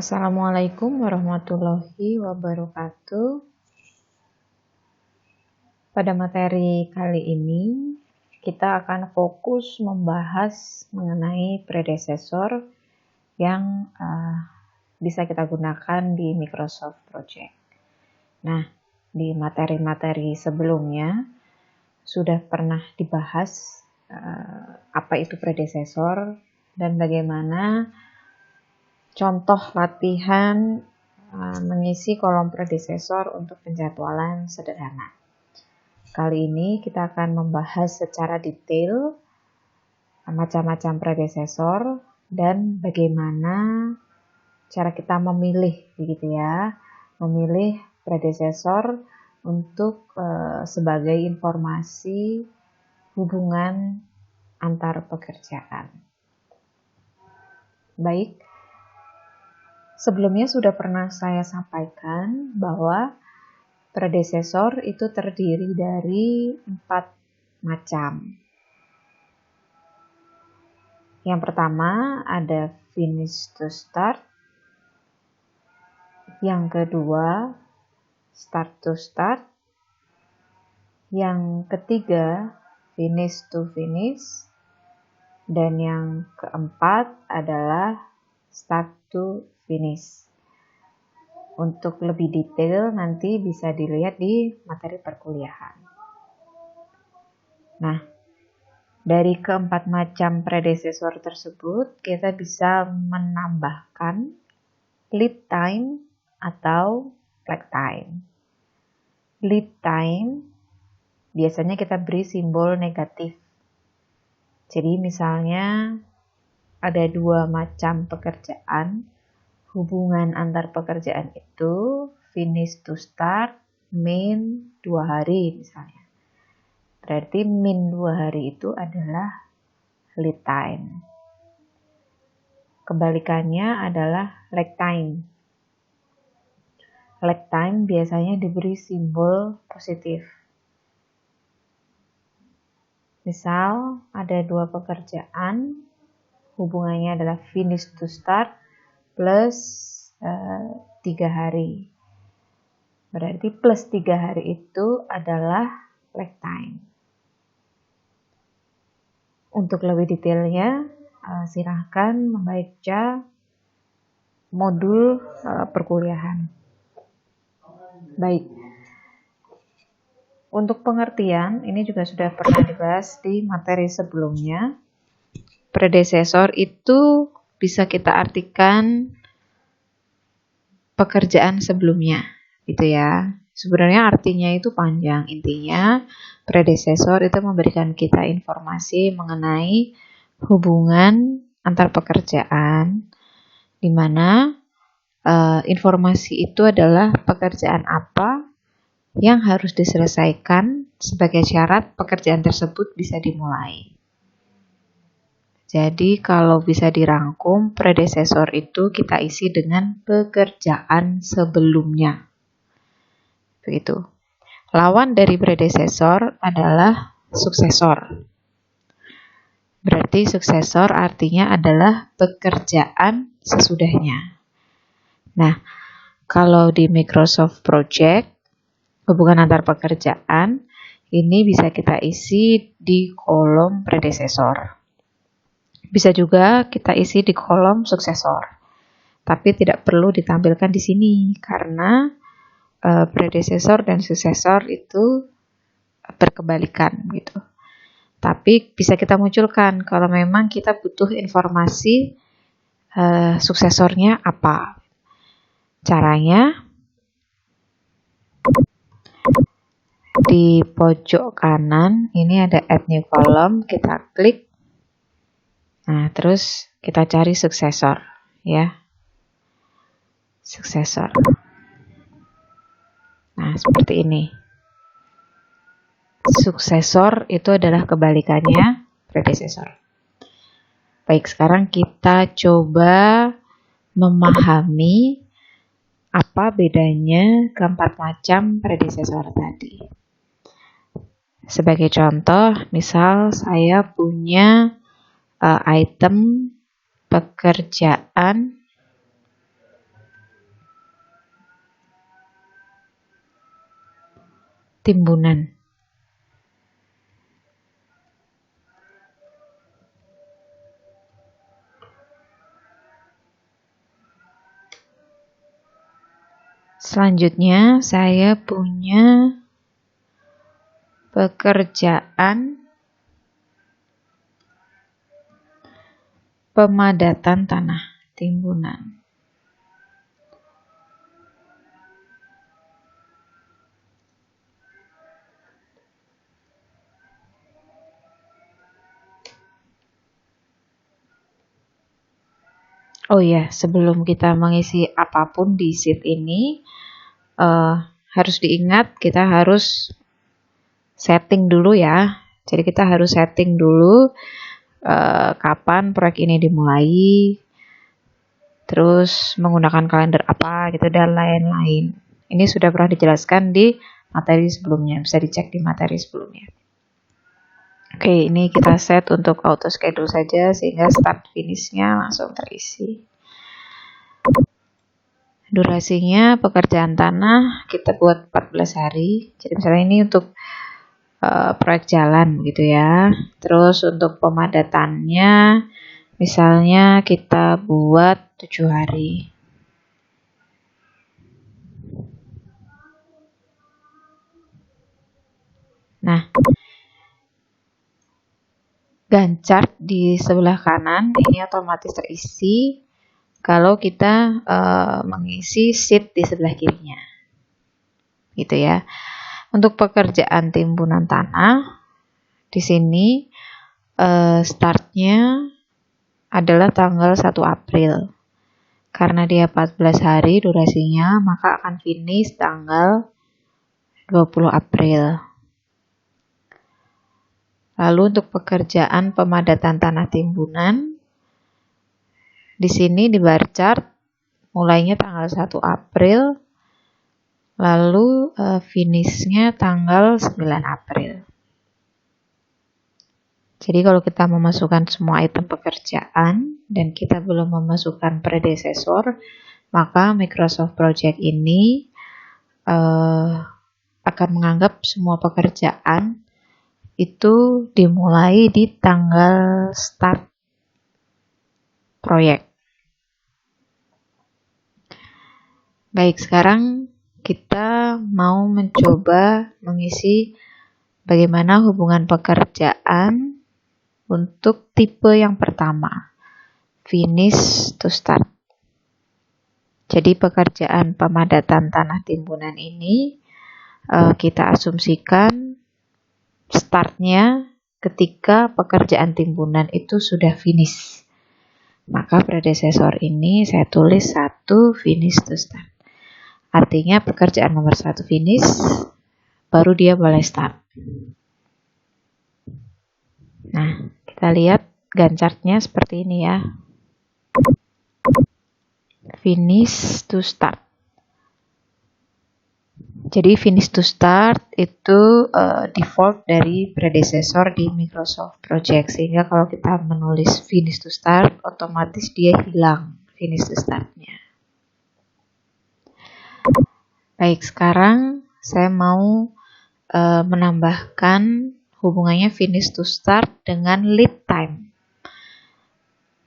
Assalamualaikum warahmatullahi wabarakatuh. Pada materi kali ini, kita akan fokus membahas mengenai predecessor yang bisa kita gunakan di Microsoft Project. Nah, di materi-materi sebelumnya sudah pernah dibahas apa itu predecessor dan bagaimana contoh latihan mengisi kolom predecessor untuk penjadwalan sederhana. Kali ini kita akan membahas secara detail macam-macam predecessor dan bagaimana cara kita memilih, begitu ya, memilih predecessor untuk sebagai informasi hubungan antar pekerjaan. Baik. Sebelumnya sudah pernah saya sampaikan bahwa predecessor itu terdiri dari 4 macam. Yang pertama ada finish to start. Yang kedua start to start. Yang ketiga finish to finish. Dan yang keempat adalah start to finish. Untuk lebih detail nanti bisa dilihat di materi perkuliahan. Nah, dari keempat macam predecessor tersebut kita bisa menambahkan lead time atau lag time. Lead time biasanya kita beri simbol negatif. Jadi misalnya ada 2 macam pekerjaan, hubungan antar pekerjaan itu finish to start, min 2 hari misalnya. Berarti min 2 hari itu adalah lead time. Kebalikannya adalah lag time. Lag time biasanya diberi simbol positif. Misal ada 2 pekerjaan, hubungannya adalah finish to start plus 3 hari. Berarti plus 3 hari itu adalah lag time. Untuk lebih detailnya, silahkan membaca modul perkuliahan. Baik. Untuk pengertian, ini juga sudah pernah dibahas di materi sebelumnya. Predecessor itu bisa kita artikan pekerjaan sebelumnya, gitu ya. Sebenarnya artinya itu panjang. Intinya, predecessor itu memberikan kita informasi mengenai hubungan antar pekerjaan, di mana informasi itu adalah pekerjaan apa yang harus diselesaikan sebagai syarat pekerjaan tersebut bisa dimulai. Jadi kalau bisa dirangkum, predecessor itu kita isi dengan pekerjaan sebelumnya. Begitu. Lawan dari predecessor adalah suksesor. Berarti suksesor artinya adalah pekerjaan sesudahnya. Nah, kalau di Microsoft Project, hubungan antar pekerjaan, ini bisa kita isi di kolom predecessor. Bisa juga kita isi di kolom suksesor. Tapi tidak perlu ditampilkan di sini karena predecessor dan suksesor itu berkebalikan gitu. Tapi bisa kita munculkan kalau memang kita butuh informasi suksesornya apa. Caranya di pojok kanan ini ada add new column, kita klik. Nah, terus kita cari suksesor, ya. Suksesor. Nah, seperti ini. Suksesor itu adalah kebalikannya predecessor. Baik, sekarang kita coba memahami apa bedanya keempat macam predecessor tadi. Sebagai contoh, misal saya punya item pekerjaan timbunan. Selanjutnya saya punya pekerjaan pemadatan tanah timbunan. Oh ya, sebelum kita mengisi apapun di sheet ini, harus diingat kita harus setting dulu ya. Jadi kita harus setting dulu kapan proyek ini dimulai, terus menggunakan kalender apa gitu dan lain-lain. Ini sudah pernah dijelaskan di materi sebelumnya, bisa dicek di materi sebelumnya. Oke, ini kita set untuk auto schedule saja sehingga start finish-nya langsung terisi. Durasinya pekerjaan tanah kita buat 14 hari. Jadi misalnya ini untuk proyek jalan gitu ya. Terus untuk pemadatannya misalnya kita buat 7 hari. Nah, Ganchart di sebelah kanan ini otomatis terisi kalau kita mengisi sheet di sebelah kirinya, gitu ya. Untuk pekerjaan timbunan tanah, di sini startnya adalah tanggal 1 April. Karena dia 14 hari durasinya, maka akan finish tanggal 20 April. Lalu untuk pekerjaan pemadatan tanah timbunan, di sini di bar chart mulainya tanggal 1 April, lalu finishnya tanggal 9 April. Jadi kalau kita memasukkan semua item pekerjaan dan kita belum memasukkan predecessor, maka Microsoft Project ini akan menganggap semua pekerjaan itu dimulai di tanggal start proyek. Baik, sekarang kita mau mencoba mengisi bagaimana hubungan pekerjaan untuk tipe yang pertama, finish to start. Jadi pekerjaan pemadatan tanah timbunan ini kita asumsikan startnya ketika pekerjaan timbunan itu sudah finish. Maka predecessor ini saya tulis 1 finish to start. Artinya pekerjaan nomor 1 finish, baru dia boleh start. Nah, kita lihat Ganchart-nya seperti ini ya. Finish to start. Jadi finish to start itu default dari predecessor di Microsoft Project, sehingga kalau kita menulis finish to start otomatis dia hilang finish to startnya. Baik, sekarang saya mau menambahkan hubungannya finish to start dengan lead time.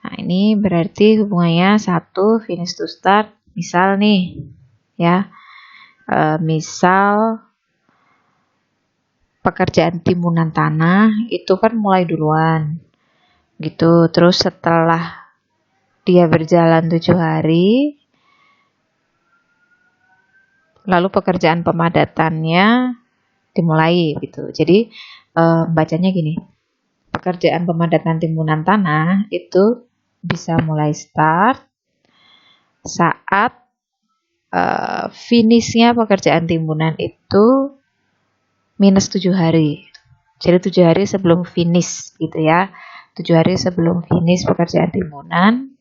Nah, ini berarti hubungannya 1 finish to start, misal nih ya. Misal pekerjaan timbunan tanah itu kan mulai duluan gitu, terus setelah dia berjalan 7 hari lalu pekerjaan pemadatannya dimulai gitu. Jadi bacanya gini, pekerjaan pemadatan timbunan tanah itu bisa mulai start saat finishnya pekerjaan timbunan itu minus 7 hari. Jadi 7 hari sebelum finish gitu ya. 7 hari sebelum finish pekerjaan timbunan,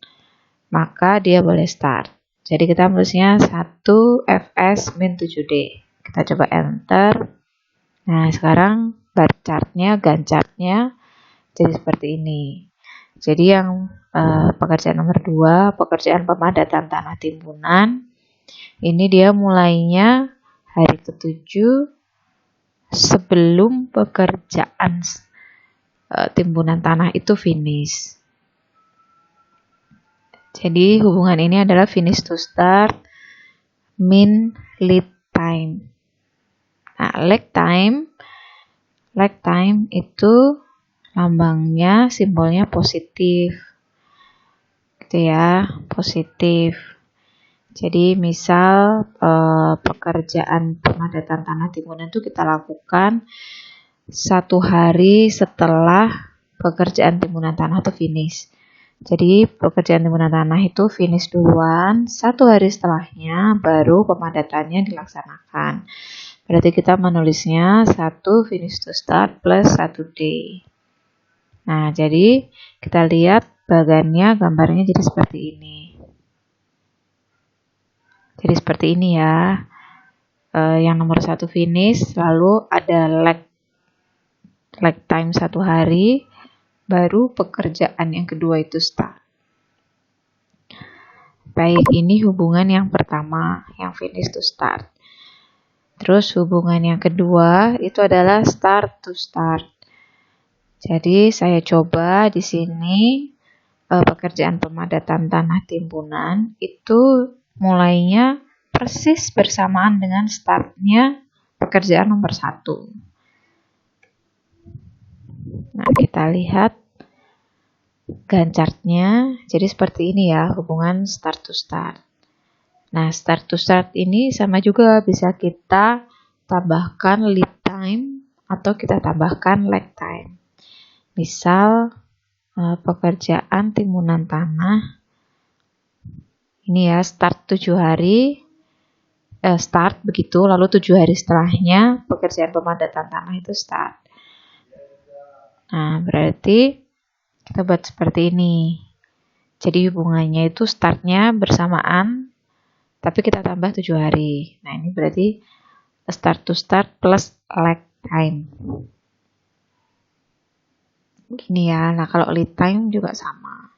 maka dia boleh start. Jadi kita tulisnya 1 fs min 7d. Kita coba enter. Nah, sekarang bar chartnya, Ganchart-nya jadi seperti ini. Jadi yang pekerjaan nomor 2, pekerjaan pemadatan tanah timbunan, ini dia mulainya hari ke-7 sebelum pekerjaan timbunan tanah itu finish. Jadi hubungan ini adalah finish to start min lead time. Nah, lag time itu lambangnya, simbolnya positif, gitu ya, positif. Jadi misal pekerjaan pemadatan tanah timbunan itu kita lakukan 1 hari setelah pekerjaan timbunan tanah itu finish. Jadi pekerjaan timbunan tanah itu finish duluan, 1 hari setelahnya baru pemadatannya dilaksanakan. Berarti kita menulisnya 1 finish to start plus 1 day. Nah, jadi kita lihat bagannya, gambarnya jadi seperti ini. Jadi seperti ini ya. Yang nomor 1 finish, lalu ada lag time 1 hari, baru pekerjaan yang kedua itu start. Baik, ini hubungan yang pertama, yang finish to start. Terus hubungan yang kedua itu adalah start to start. Jadi saya coba di sini pekerjaan pemadatan tanah timbunan itu mulainya persis bersamaan dengan startnya pekerjaan nomor 1. Nah, kita lihat gancartnya. Jadi seperti ini ya hubungan start to start. Nah, start to start ini sama juga bisa kita tambahkan lead time atau kita tambahkan lag time. Misal pekerjaan timbunan tanah ini ya, start 7 hari, start begitu, lalu 7 hari setelahnya pekerjaan pemadatan tanah itu start. Nah, berarti kita buat seperti ini. Jadi hubungannya itu startnya bersamaan, tapi kita tambah 7 hari. Nah, ini berarti start to start plus lag time. Gini ya, nah kalau lead time juga sama.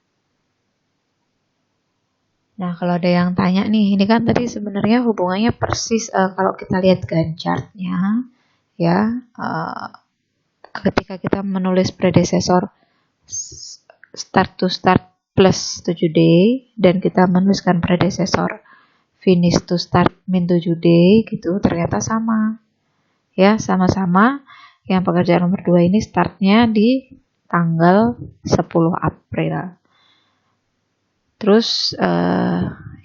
Nah, kalau ada yang tanya nih, ini kan tadi sebenarnya hubungannya persis kalau kita lihat gancartnya, ya, ketika kita menulis predecessor start to start plus 7 day, dan kita menuliskan predecessor finish to start min 7 day, gitu, ternyata sama. Ya, sama-sama. Yang pekerjaan nomor 2 ini startnya di tanggal 10 April. Terus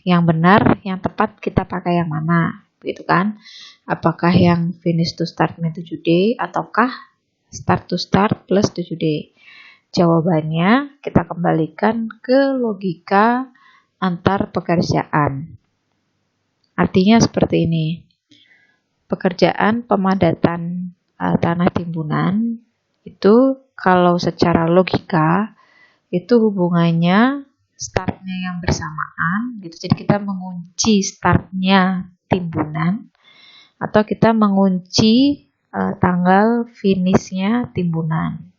yang benar, yang tepat kita pakai yang mana, gitu kan? Apakah yang finish to start min 7 day ataukah start to start plus 7 day? Jawabannya kita kembalikan ke logika antar pekerjaan. Artinya seperti ini. Pekerjaan pemadatan tanah timbunan itu kalau secara logika itu hubungannya startnya yang bersamaan gitu. Jadi kita mengunci startnya timbunan atau kita mengunci tanggal finishnya timbunan.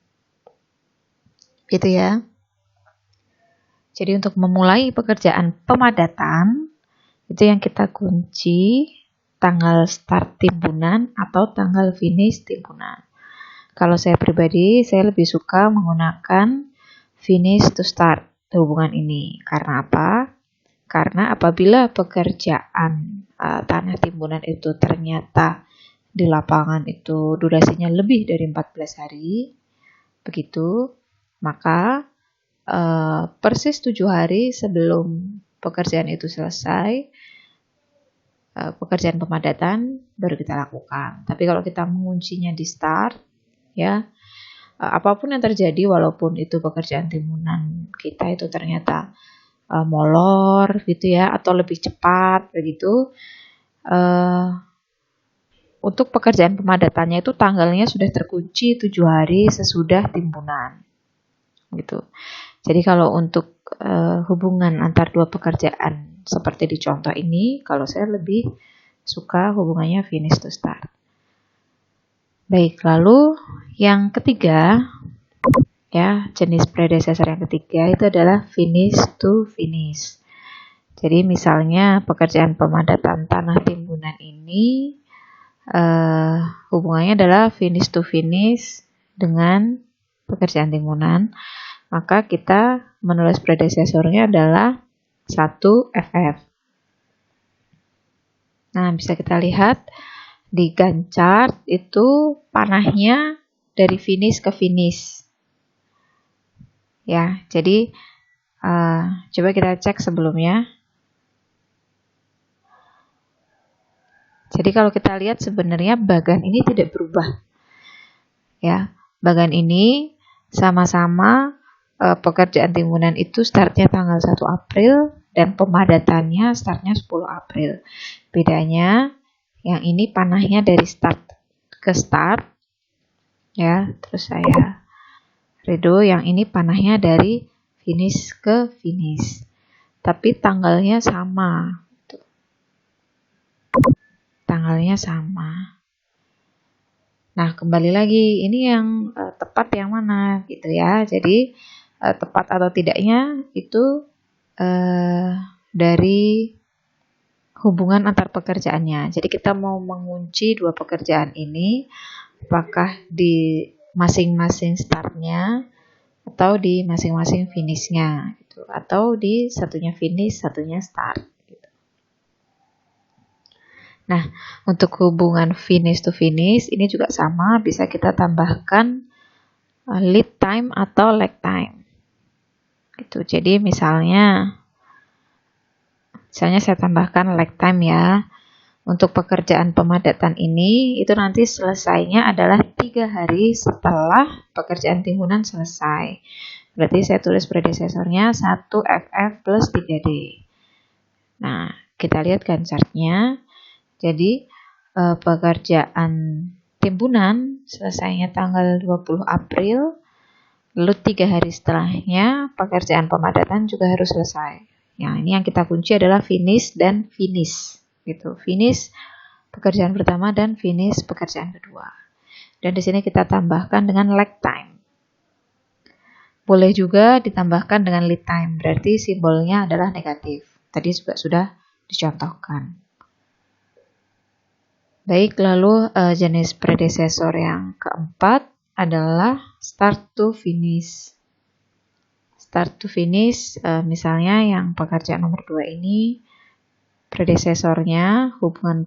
Gitu ya. Jadi untuk memulai pekerjaan pemadatan itu yang kita kunci tanggal start timbunan atau tanggal finish timbunan. Kalau saya pribadi, saya lebih suka menggunakan finish to start hubungan ini. Karena apa? Karena apabila pekerjaan tanah timbunan itu ternyata di lapangan itu durasinya lebih dari 14 hari, begitu, maka persis 7 hari sebelum pekerjaan itu selesai, pekerjaan pemadatan baru kita lakukan. Tapi kalau kita menguncinya di start, ya, apapun yang terjadi, walaupun itu pekerjaan timbunan kita itu ternyata molor gitu ya, atau lebih cepat begitu, untuk pekerjaan pemadatannya itu tanggalnya sudah terkunci 7 hari sesudah timbunan gitu. Jadi kalau untuk hubungan antar dua pekerjaan seperti di contoh ini, kalau saya lebih suka hubungannya finish to start. Baik, lalu yang ketiga, ya, jenis predecessor yang ketiga itu adalah finish to finish. Jadi misalnya pekerjaan pemadatan tanah timbunan ini hubungannya adalah finish to finish dengan pekerjaan timbunan, maka kita menulis predesesornya adalah 1 FF. Nah, bisa kita lihat di Gantt chart itu panahnya dari finish ke finish. Ya, jadi coba kita cek sebelumnya. Jadi kalau kita lihat sebenarnya bagan ini tidak berubah. Ya, bagan ini sama-sama pekerjaan timbunan itu startnya tanggal 1 April dan pemadatannya startnya 10 April. Bedanya yang ini panahnya dari start ke start. Ya, terus saya redo, yang ini panahnya dari finish ke finish. Tapi tanggalnya sama. Tanggalnya sama. Nah, kembali lagi, ini yang tepat yang mana gitu ya. Jadi, tepat atau tidaknya itu dari hubungan antar pekerjaannya. Jadi, kita mau mengunci dua pekerjaan ini, apakah di masing-masing startnya atau di masing-masing finishnya, gitu. Atau di satunya finish, satunya start. Nah, untuk hubungan finish to finish ini juga sama, bisa kita tambahkan lead time atau lag time. Gitu. Jadi misalnya saya tambahkan lag time ya. Untuk pekerjaan pemadatan ini itu nanti selesainya adalah 3 hari setelah pekerjaan timbunan selesai. Berarti saya tulis predesesornya 1 FF plus 3D. Nah, kita lihat Gantt chart-nya. Jadi pekerjaan timbunan selesainya tanggal 20 April, lalu 3 hari setelahnya pekerjaan pemadatan juga harus selesai. Yang ini yang kita kunci adalah finish dan finish. Gitu. Finish pekerjaan pertama dan finish pekerjaan kedua. Dan di sini kita tambahkan dengan lag time. Boleh juga ditambahkan dengan lead time, berarti simbolnya adalah negatif. Tadi juga sudah dicontohkan. Baik, lalu jenis predesesor yang keempat adalah start to finish. Start to finish, misalnya yang pekerjaan nomor 2 ini, predesesornya hubungan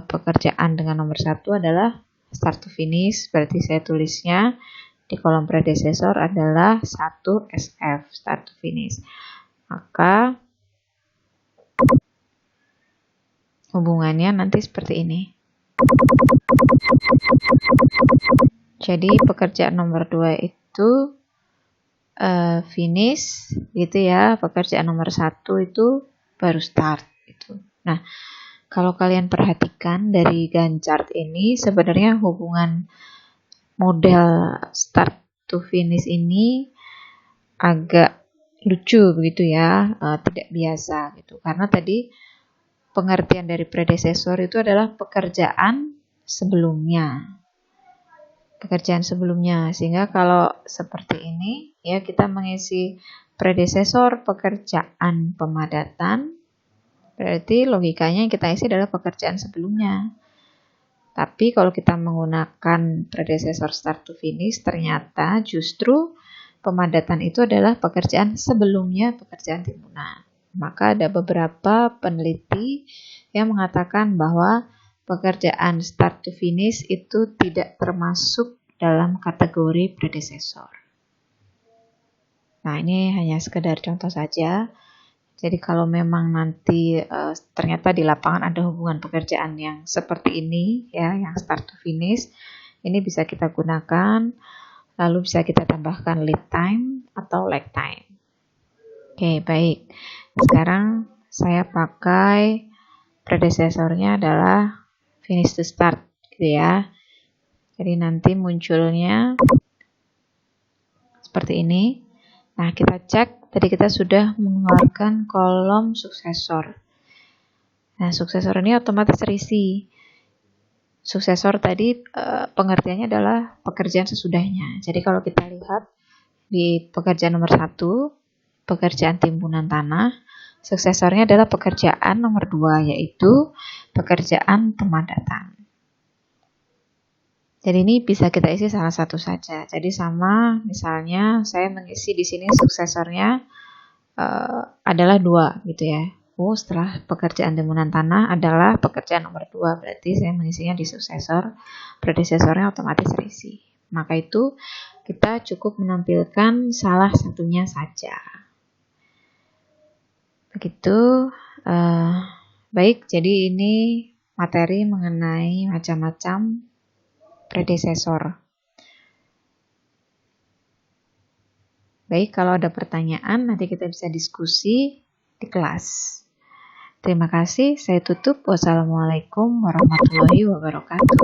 pekerjaan dengan nomor 1 adalah start to finish, berarti saya tulisnya di kolom predesesor adalah 1 SF, start to finish. Maka hubungannya nanti seperti ini. Jadi pekerjaan nomor 2 itu finish gitu ya, pekerjaan nomor 1 itu baru start gitu. Nah, kalau kalian perhatikan dari Gantt chart ini sebenarnya hubungan model start to finish ini agak lucu begitu ya, tidak biasa gitu. Karena tadi pengertian dari predesesor itu adalah pekerjaan sebelumnya. Pekerjaan sebelumnya. Sehingga kalau seperti ini, ya kita mengisi predesesor pekerjaan pemadatan, berarti logikanya yang kita isi adalah pekerjaan sebelumnya. Tapi kalau kita menggunakan predesesor start to finish, ternyata justru pemadatan itu adalah pekerjaan sebelumnya pekerjaan timbunan. Maka ada beberapa peneliti yang mengatakan bahwa pekerjaan start to finish itu tidak termasuk dalam kategori predesesor. Nah, ini hanya sekedar contoh saja. Jadi kalau memang nanti ternyata di lapangan ada hubungan pekerjaan yang seperti ini, ya, yang start to finish, ini bisa kita gunakan, lalu bisa kita tambahkan lead time atau lag time. Oke, baik. Sekarang saya pakai predesesornya adalah finish to start gitu ya. Jadi nanti munculnya seperti ini. Nah, kita cek, tadi kita sudah mengeluarkan kolom suksesor. Nah, suksesor ini otomatis terisi. Suksesor tadi pengertiannya adalah pekerjaan sesudahnya. Jadi kalau kita lihat di pekerjaan nomor 1, pekerjaan timbunan tanah, suksesornya adalah pekerjaan nomor 2, yaitu pekerjaan pemadatan. Jadi ini bisa kita isi salah satu saja. Jadi sama, misalnya saya mengisi di sini suksesornya adalah 2 gitu ya. Setelah pekerjaan timunan tanah adalah pekerjaan nomor 2, berarti saya mengisinya di suksesor, predesesornya otomatis terisi. Maka itu kita cukup menampilkan salah satunya saja. Begitu. Baik, jadi ini materi mengenai macam-macam predesesor. Baik, kalau ada pertanyaan nanti kita bisa diskusi di kelas. Terima kasih, saya tutup. Wassalamualaikum warahmatullahi wabarakatuh.